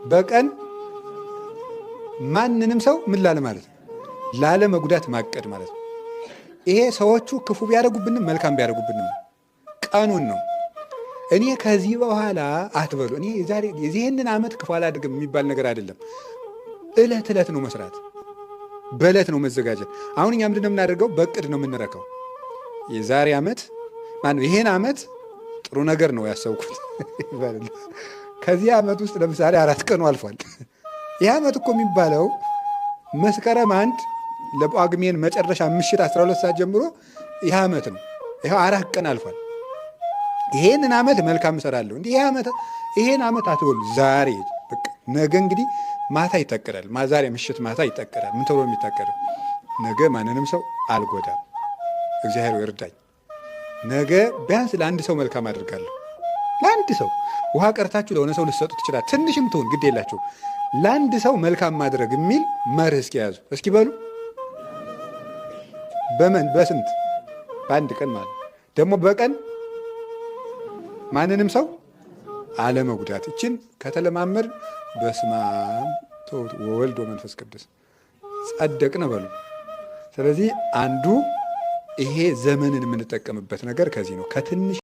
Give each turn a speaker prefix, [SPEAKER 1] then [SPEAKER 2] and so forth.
[SPEAKER 1] በቀን ማንንም ሰው ምን ላለ ማለት ነው ላለመጉዳት ማቀድ ማለት ነው። ይሄ ሰዎቹ ክፉ ቢያደርጉብንም መልካም ቢያደርጉብንም ቀኑን ነው። እኔ ከዚህ በኋላ አትበሉ። እኔ የዚህንን ዓመት ክፉ አላደርግም የሚባል ነገር አይደለም። እለት እለት ነው መስራት፣ በእለት ነው መዘጋጀት። አሁን እኛ ምንድን ነው የምናደርገው? በእቅድ ነው የምንረከው። የዛሬ ዓመት ይሄን ዓመት ጥሩ ነገር ነው ያሰብኩት ከዚህ ዓመት ውስጥ ለምሳሌ 4 ቀኑ አልፏል። ይህ ዓመት እኮ የሚባለው መስከረም 1 ለጳጉሜን መጨረሻ ምሽት 12 ሰዓት ጀምሮ ይህ ዓመት ነው። ይኸው 4 ቀን አልፏል። ይሄንን ዓመት መልካም እሰራለሁ። እንዲህ ይሄን ዓመት አትበሉ። ዛሬ በቃ ነገ እንግዲህ ማታ ይታቀዳል። ዛሬ ምሽት ማታ ይታቀዳል። ምን ተብሎ የሚታቀደው? ነገ ማንንም ሰው አልጎዳም፣ እግዚአብሔር ይርዳኝ። ነገ ቢያንስ ለአንድ ሰው መልካም አድርጋለሁ። ለአንድ ሰው ውሃ ቀርታችሁ ለሆነ ሰው ልትሰጡ ትችላል። ትንሽም ትሁን ግድ የላችሁ። ለአንድ ሰው መልካም ማድረግ የሚል መርህ እስኪ ያዙ። እስኪ በሉ በስንት በአንድ ቀን ማለት ደግሞ በቀን ማንንም ሰው አለመጉዳት። እችን ከተለማመድ በስመ አብ ወወልድ ወመንፈስ ቅዱስ ጸደቅን በሉ። ስለዚህ አንዱ ይሄ ዘመንን የምንጠቀምበት ነገር ከዚህ ነው ከትንሽ